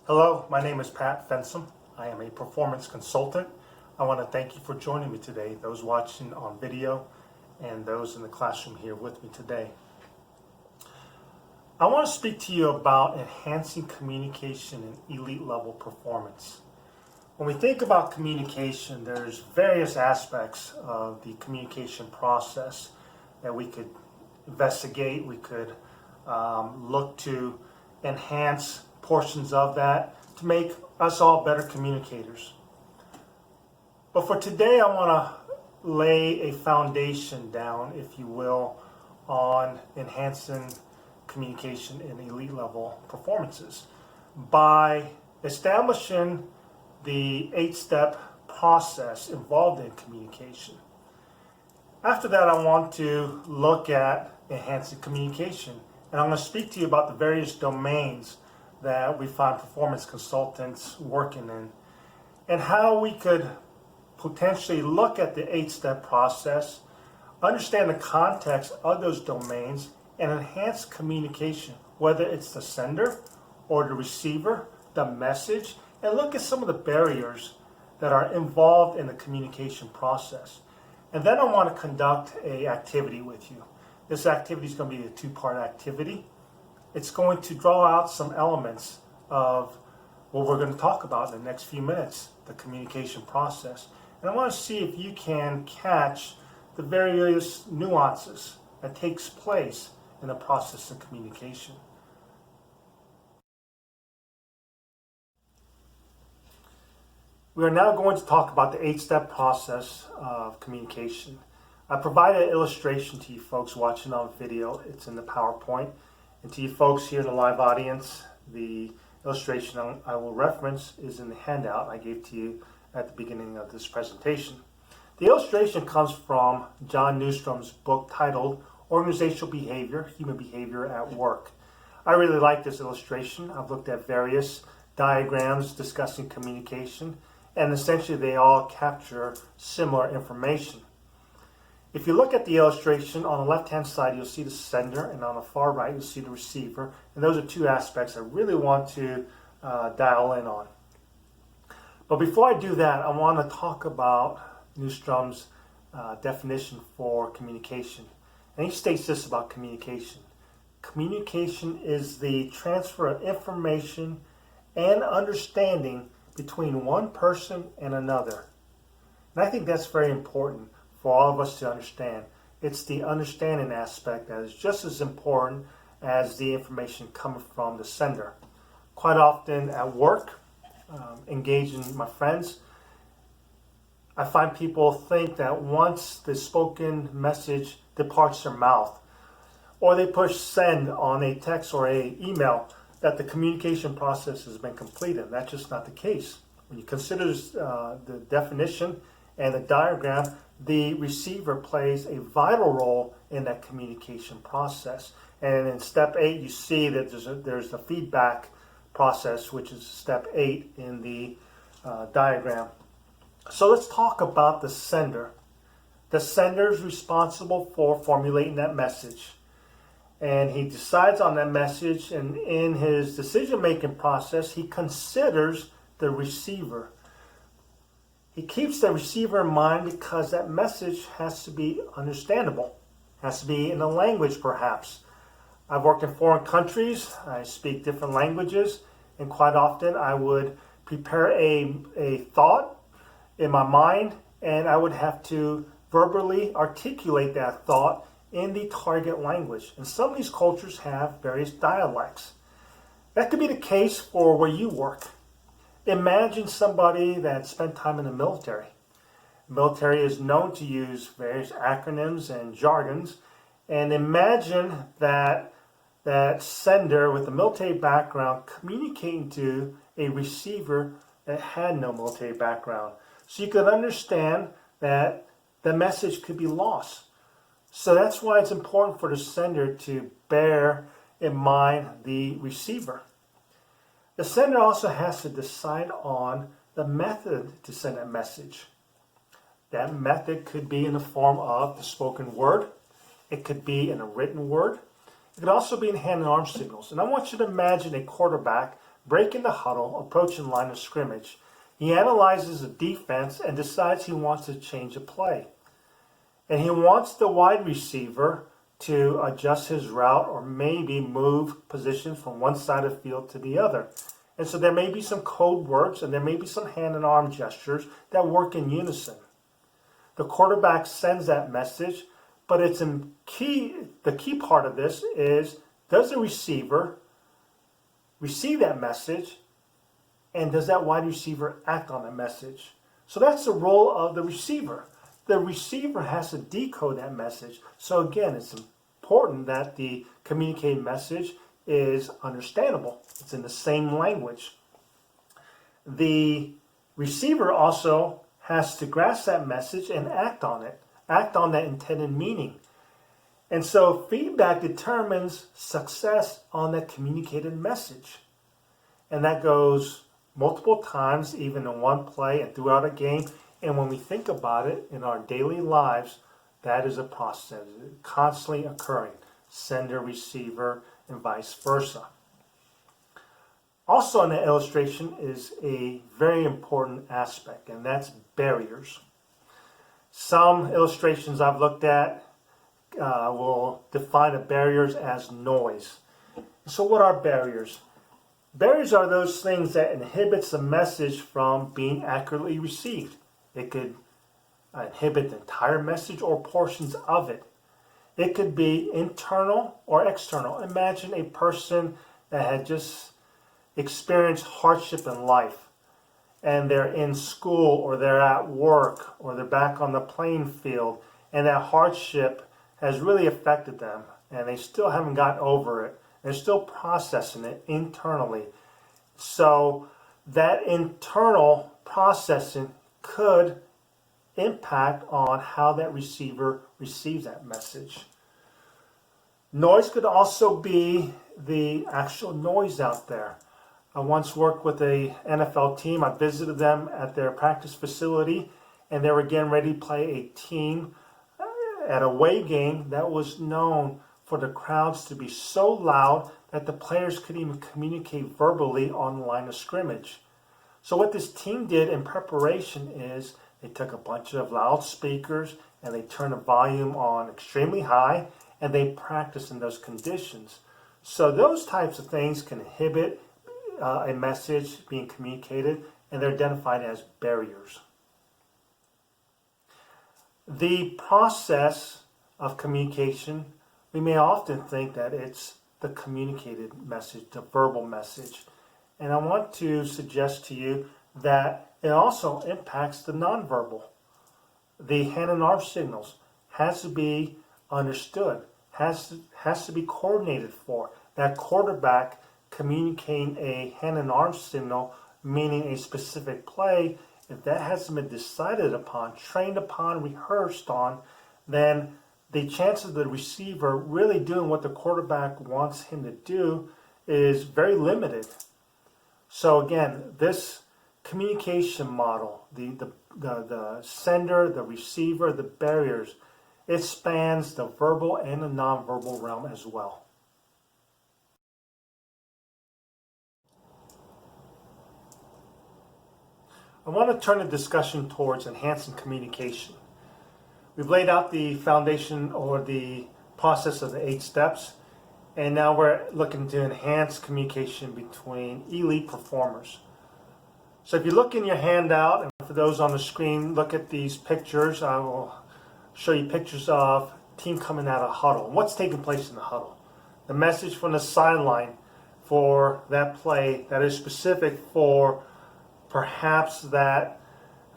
Hello, my name is Pat Fensom. I am a performance consultant. I want to thank you for joining me today, those watching on video and those in the classroom here with me today. I want to speak to you about enhancing communication and elite level performance. When we think about communication, there's various aspects of the communication process that we could investigate. We could look to enhance portions of that to make us all better communicators. But for today, I want to lay a foundation down, if you will, on enhancing communication in elite level performances by establishing the 8-step process involved in communication. After that, I want to look at enhancing communication, and I'm going to speak to you about the various domains that we find performance consultants working in, and how we could potentially look at the 8-step process, understand the context of those domains, and enhance communication, whether it's the sender or the receiver, the message, and look at some of the barriers that are involved in the communication process. And then I want to conduct an activity with you. This activity is going to be a 2-part activity. It's going to draw out some elements of what we're going to talk about in the next few minutes, the communication process. And I want to see if you can catch the various nuances that takes place in the process of communication. We are now going to talk about the 8-step process of communication. I provided an illustration to you folks watching on video. It's in the PowerPoint. And to you folks here in the live audience, the illustration I will reference is in the handout I gave to you at the beginning of this presentation. The illustration comes from John Newstrom's book titled Organizational Behavior, Human Behavior at Work. I really like this illustration. I've looked at various diagrams discussing communication, and essentially they all capture similar information. If you look at the illustration, on the left-hand side, you'll see the sender, and on the far right, you'll see the receiver. And those are two aspects I really want to dial in on. But before I do that, I want to talk about Newstrom's definition for communication. And he states this about communication. Communication is the transfer of information and understanding between one person and another. And I think that's very important for all of us to understand. It's the understanding aspect that is just as important as the information coming from the sender. Quite often at work, engaging my friends, I find people think that once the spoken message departs their mouth, or they push send on a text or an email, that the communication process has been completed. That's just not the case. When you consider the definition and the diagram, the receiver plays a vital role in that communication process. And in step 8, you see that there's a feedback process, which is step 8 in the diagram. So let's talk about the sender. The sender is responsible for formulating that message. And he decides on that message, and in his decision-making process, he considers the receiver. He keeps the receiver in mind because that message has to be understandable, has to be in a language perhaps. I've worked in foreign countries, I speak different languages, and quite often I would prepare a thought in my mind, and I would have to verbally articulate that thought in the target language. And some of these cultures have various dialects. That could be the case for where you work. Imagine somebody that spent time in the military. The military is known to use various acronyms and jargons. And imagine that sender with a military background communicating to a receiver that had no military background. So you could understand that the message could be lost. So that's why it's important for the sender to bear in mind the receiver. The sender also has to decide on the method to send a message. That method could be in the form of the spoken word. It could be in a written word. It could also be in hand and arm signals. And I want you to imagine a quarterback breaking the huddle, approaching line of scrimmage. He analyzes the defense and decides he wants to change a play. And he wants the wide receiver to adjust his route or maybe move position from one side of the field to the other. And so there may be some code words and there may be some hand and arm gestures that work in unison. The quarterback sends that message, but the key part of this is, does the receiver receive that message, and does that wide receiver act on the message? So that's the role of the receiver. The receiver has to decode that message. So again, it's important that the communicated message is understandable. It's in the same language. The receiver also has to grasp that message and act on it, act on that intended meaning. And so feedback determines success on that communicated message. And that goes multiple times, even in one play and throughout a game. And when we think about it in our daily lives, that is a process constantly occurring. Sender, receiver, and vice versa. Also in the illustration is a very important aspect, and that's barriers. Some illustrations I've looked at will define the barriers as noise. So what are barriers? Barriers are those things that inhibits the message from being accurately received. It could inhibit the entire message or portions of it. It could be internal or external. Imagine a person that had just experienced hardship in life, and they're in school or they're at work or they're back on the playing field, and that hardship has really affected them, and they still haven't gotten over it. They're still processing it internally. So that internal processing could impact on how that receiver receives that message. Noise could also be the actual noise out there. I once worked with a NFL team. I visited them at their practice facility, and they were getting ready to play a team at a away game that was known for the crowds to be so loud that the players couldn't even communicate verbally on the line of scrimmage. So what this team did in preparation is they took a bunch of loudspeakers and they turned the volume on extremely high, and they practiced in those conditions. So those types of things can inhibit a message being communicated, and they're identified as barriers. The process of communication, we may often think that it's the communicated message, the verbal message. And I want to suggest to you that it also impacts the nonverbal. The hand and arm signals has to be understood, has to be coordinated for. That quarterback communicating a hand and arm signal, meaning a specific play, if that hasn't been decided upon, trained upon, rehearsed on, then the chance of the receiver really doing what the quarterback wants him to do is very limited. So again, this communication model, the sender, the receiver, the barriers, it spans the verbal and the nonverbal realm as well. I want to turn the discussion towards enhancing communication. We've laid out the foundation or the process of the 8 steps, and now we're looking to enhance communication between elite performers. So if you look in your handout, and for those on the screen, look at these pictures. I will show you pictures of team coming out of huddle. What's taking place in the huddle? The message from the sideline for that play that is specific for perhaps that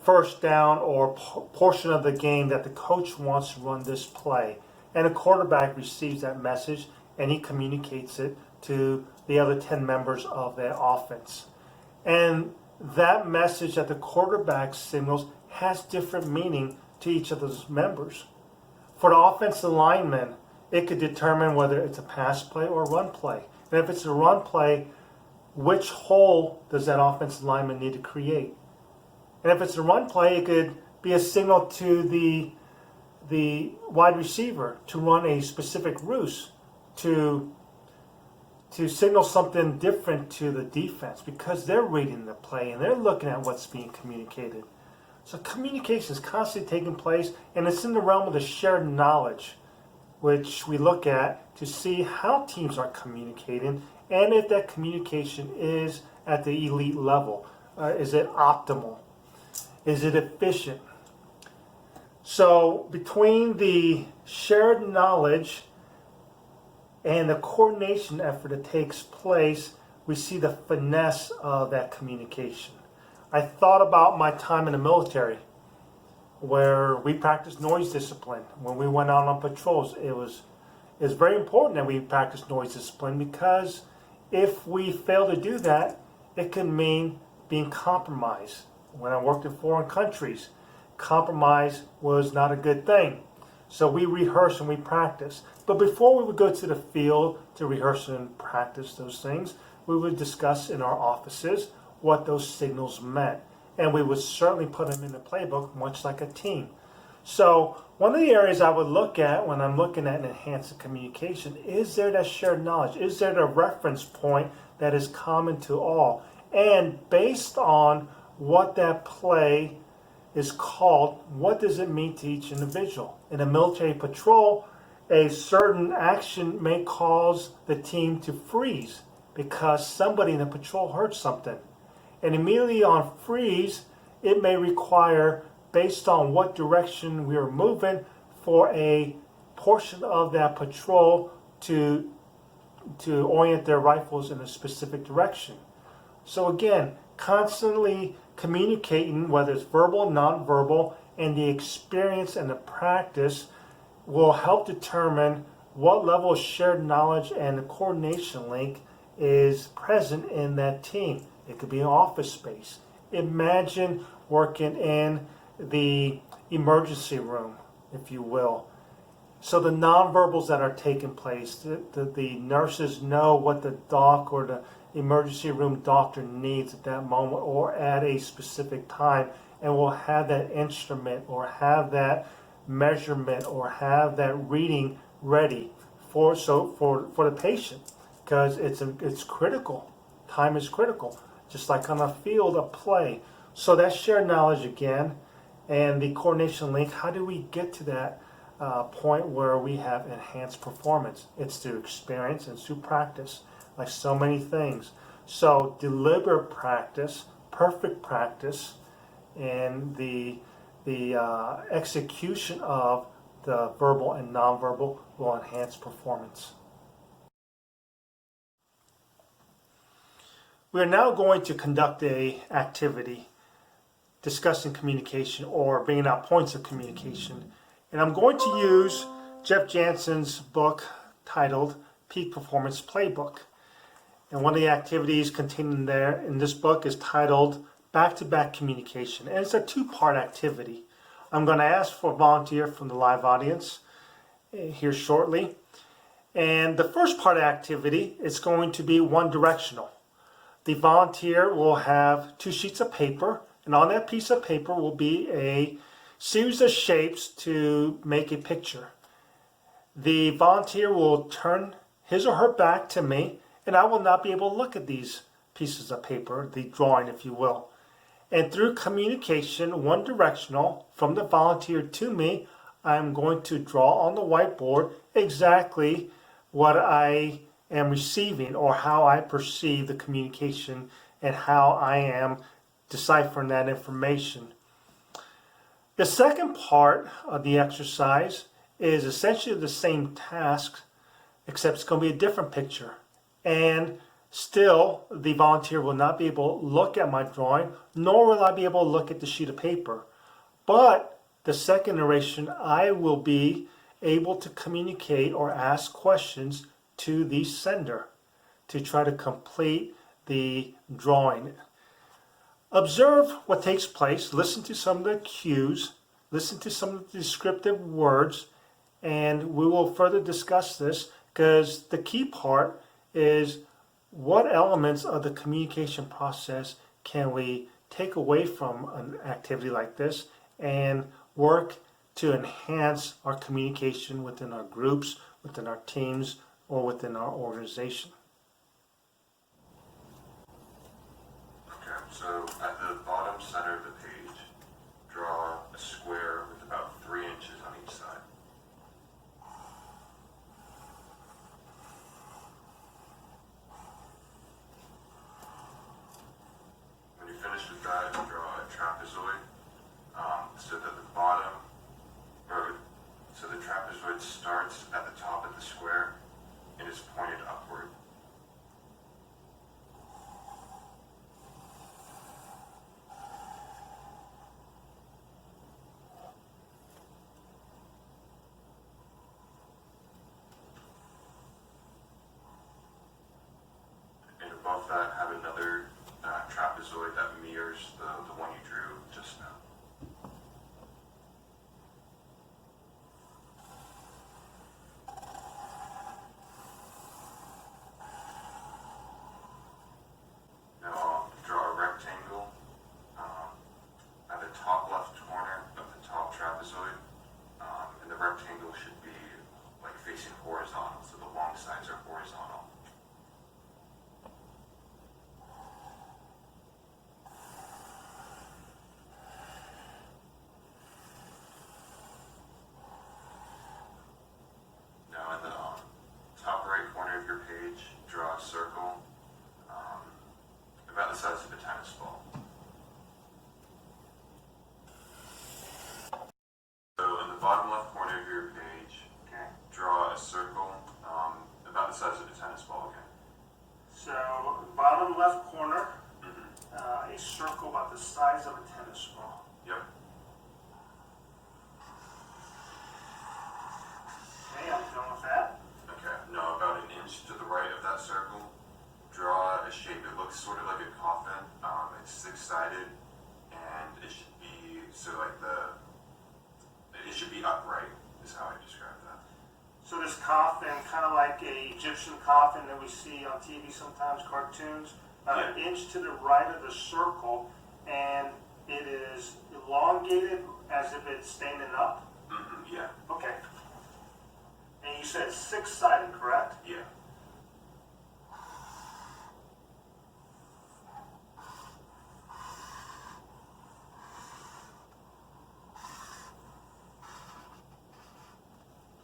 first down or portion of the game that the coach wants to run this play. And the quarterback receives that message and he communicates it to the other 10 members of their offense. And that message that the quarterback signals has different meaning to each of those members. For the offensive lineman, it could determine whether it's a pass play or a run play. And if it's a run play, which hole does that offensive lineman need to create? And if it's a run play, it could be a signal to the wide receiver to run a specific ruse to to signal something different to the defense because they're reading the play and they're looking at what's being communicated. So communication is constantly taking place, and it's in the realm of the shared knowledge, which we look at to see how teams are communicating and if that communication is at the elite level. Is it optimal? Is it efficient? So between the shared knowledge and the coordination effort that takes place, we see the finesse of that communication. I thought about my time in the military where we practiced noise discipline. When we went out on patrols, it was very important that we practice noise discipline, because if we fail to do that, it can mean being compromised. When I worked in foreign countries, compromise was not a good thing. So we rehearse and we practice. But before we would go to the field to rehearse and practice those things, we would discuss in our offices what those signals meant. And we would certainly put them in the playbook, much like a team. So one of the areas I would look at when I'm looking at enhanced communication, is there that shared knowledge? Is there the reference point that is common to all? And based on what that play is called, what does it mean to each individual? In a military patrol, a certain action may cause the team to freeze because somebody in the patrol heard something. And immediately on freeze, it may require, based on what direction we are moving, for a portion of that patrol to orient their rifles in a specific direction. So again, constantly communicating, whether it's verbal, nonverbal, and the experience and the practice will help determine what level of shared knowledge and the coordination link is present in that team. It could be an office space. Imagine working in the emergency room, if you will. So the nonverbals that are taking place, the nurses know what the doc or the emergency room doctor needs at that moment or at a specific time, and will have that instrument or have that measurement or have that reading ready for the patient, because it's critical. Time is critical, just like on a field of play. So that shared knowledge again, and the coordination link. How do we get to that point where we have enhanced performance? It's through experience and through practice, like so many things. So deliberate practice, perfect practice, and the execution of the verbal and nonverbal will enhance performance. We are now going to conduct an activity discussing communication or bringing out points of communication. And I'm going to use Jeff Jansen's book titled Peak Performance Playbook. And one of the activities contained there in this book is titled Back-to-Back Communication. And it's a two-part activity. I'm going to ask for a volunteer from the live audience here shortly. And the first part of the activity is going to be one-directional. The volunteer will have 2 sheets of paper, and on that piece of paper will be a series of shapes to make a picture. The volunteer will turn his or her back to me, and I will not be able to look at these pieces of paper, the drawing, if you will. And through communication, one directional, from the volunteer to me, I'm going to draw on the whiteboard exactly what I am receiving or how I perceive the communication and how I am deciphering that information. The second part of the exercise is essentially the same task, except it's going to be a different picture. And still, the volunteer will not be able to look at my drawing, nor will I be able to look at the sheet of paper. But the second iteration, I will be able to communicate or ask questions to the sender to try to complete the drawing. Observe what takes place, listen to some of the cues, listen to some of the descriptive words, and we will further discuss this, because the key part is what elements of the communication process can we take away from an activity like this and work to enhance our communication within our groups, within our teams, or within our organization. So at the bottom center of the page, draw a square with about 3 inches on each side. When you're finished with that, draw a trapezoid so that the bottom, so the trapezoid starts at the top of the square and is pointed upward. And above that, have another trapezoid that mirrors the one you drew just now. Now draw a rectangle at the top left corner of the top trapezoid, and the rectangle should be like facing horizontal, so the long sides are horizontal. Now in the top right corner of your page, draw a circle about the size of a tennis ball. So in the bottom left corner of your page, draw a circle about the size of a tennis ball again. So, bottom left corner, a circle about the size of a tennis ball. Yep. Okay, I'm done with that. Okay. Now about an inch to the right of that circle, draw a shape. It looks sort of like a coffin. It's six-sided, and it should be it should be upright. Is how I describe that. So this coffin, kind of like a Egyptian coffin that we see on TV sometimes, cartoons, an inch to the right of the circle, and it is elongated as if it's standing up. Yeah. Okay. And you said six-sided, correct? Yeah.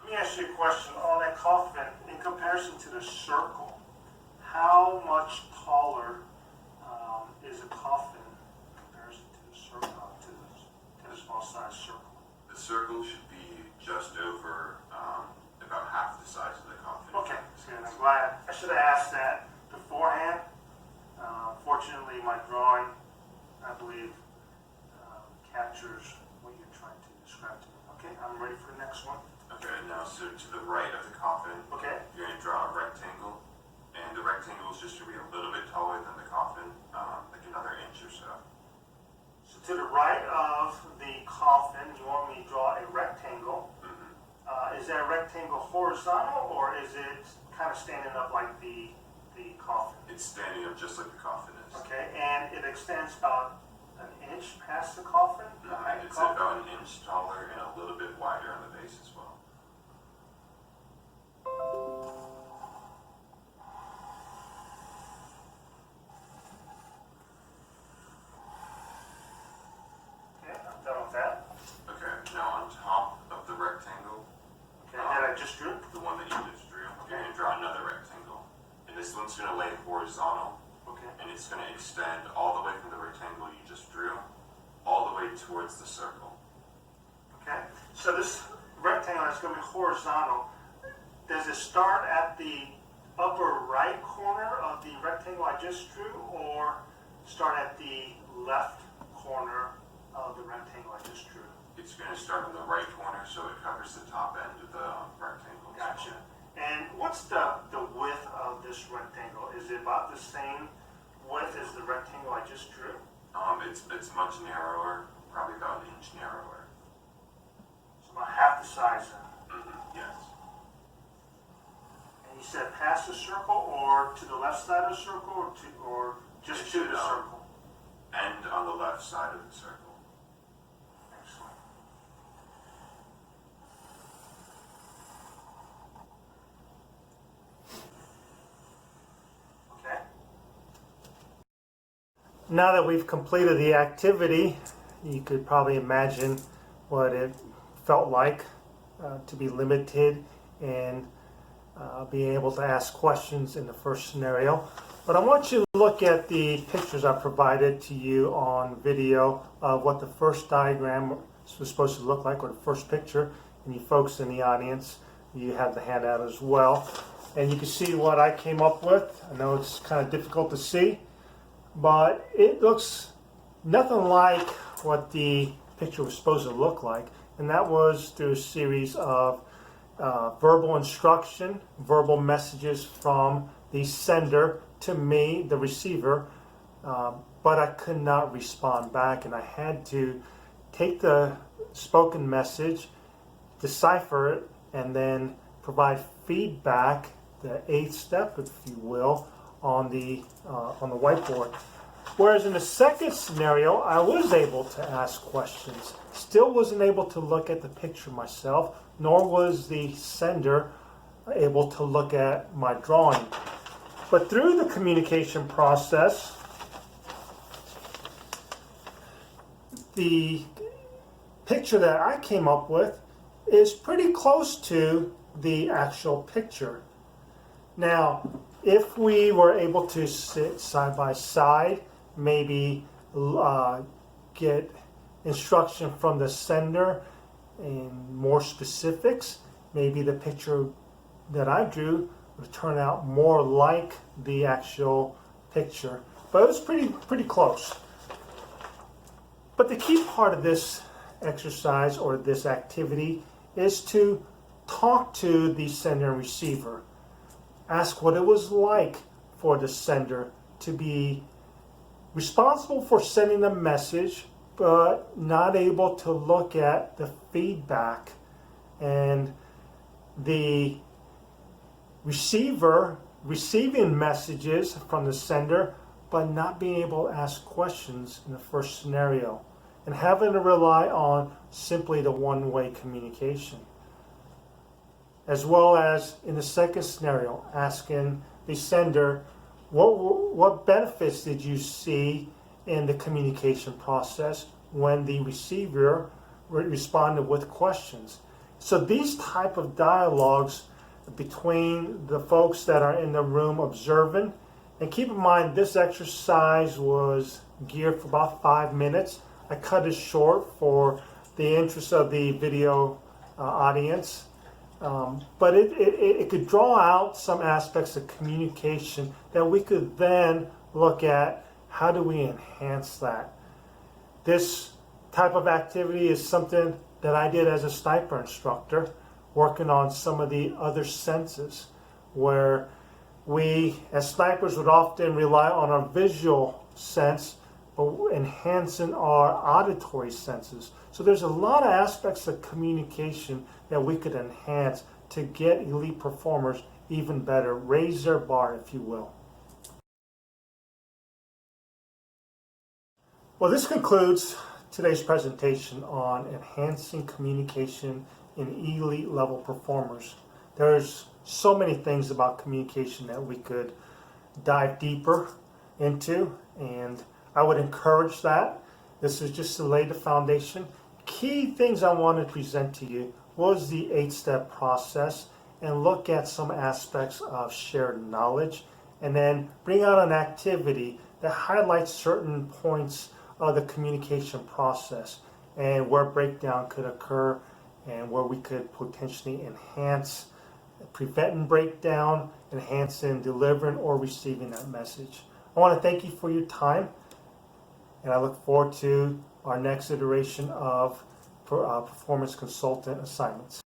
Let me ask you a question. On that coffin, in comparison to the circle, how much taller is a coffin in comparison to the circle, to the tennis ball size circle? The circle should be just over about half the size of the coffin. Okay, so I'm glad. I should have asked that beforehand. Fortunately, my drawing, I believe, captures what you're trying to describe to me. Okay, I'm ready for the next one. Okay, now so to the right of the coffin, Okay. you're going to draw a rectangle, and the rectangle is just going to be a little bit taller than the coffin, like another inch or so. So to the right of the coffin, you want me to draw a rectangle. Is that rectangle horizontal, or is it kind of standing up like the coffin? It's standing up just like the coffin is. Okay, and it extends about an inch past the coffin? The height of the It's coffin? about an inch taller and a little bit wider on the base as well. Okay, I'm done with that. Okay, now on top of the rectangle, Okay, that I just drew. the one that you just drew, you're going to draw another rectangle. And this one's going to lay horizontal, Okay. and it's going to extend all the way from the rectangle you just drew, all the way towards the circle. Okay, so this rectangle is going to be horizontal. Does it start at the upper right corner of the rectangle I just drew, or start at the left corner of the rectangle I just drew? It's going to start on the right corner, so it covers the top end of the rectangle. Gotcha. And what's the width of this rectangle? Is it about the same width as the rectangle I just drew? It's much narrower, probably about an inch narrower. So about half the size then. Yes. And you said past the circle, or to the left side of the circle, or just to the circle? And on the left side of the circle. Excellent. Okay. Now that we've completed the activity, you could probably imagine what it felt like to be limited in being able to ask questions in the first scenario. But I want you to look at the pictures I provided to you on video of what the first diagram was supposed to look like, or the first picture. And you folks in the audience, you have the handout as well. And you can see what I came up with. I know it's kind of difficult to see, but it looks nothing like what the picture was supposed to look like. And that was through a series of verbal instruction, verbal messages from the sender to me, the receiver, but I could not respond back, and I had to take the spoken message, decipher it, and then provide feedback, the 8th step, if you will, on the whiteboard. Whereas in the second scenario, I was able to ask questions. Still wasn't able to look at the picture myself, nor was the sender able to look at my drawing. But through the communication process, the picture that I came up with is pretty close to the actual picture. Now, if we were able to sit side by side, maybe get instruction from the sender in more specifics, maybe the picture that I drew would turn out more like the actual picture. But it was pretty close. But the key part of this exercise or this activity is to talk to the sender and receiver. Ask what it was like for the sender to be responsible for sending a message, but not able to look at the feedback, and the receiver receiving messages from the sender, but not being able to ask questions in the first scenario, and having to rely on simply the one-way communication. As well as in the second scenario, asking the sender, what benefits did you see in the communication process when the receiver responded with questions? So these type of dialogues between the folks that are in the room observing, and keep in mind this exercise was geared for about 5 minutes. I cut it short for the interest of the video audience. But it could draw out some aspects of communication that we could then look at how do we enhance that. This type of activity is something that I did as a sniper instructor, working on some of the other senses, where we as snipers would often rely on our visual sense, but enhancing our auditory senses. So there's a lot of aspects of communication that we could enhance to get elite performers even better, raise their bar, if you will. Well, this concludes today's presentation on enhancing communication in elite level performers. There's so many things about communication that we could dive deeper into, and I would encourage that. This is just to lay the foundation. Key things I want to present to you was the 8-step process, and look at some aspects of shared knowledge, and then bring out an activity that highlights certain points of the communication process and where breakdown could occur and where we could potentially enhance preventing breakdown, enhancing delivering or receiving that message. I want to thank you for your time, and I look forward to our next iteration of performance consultant assignments.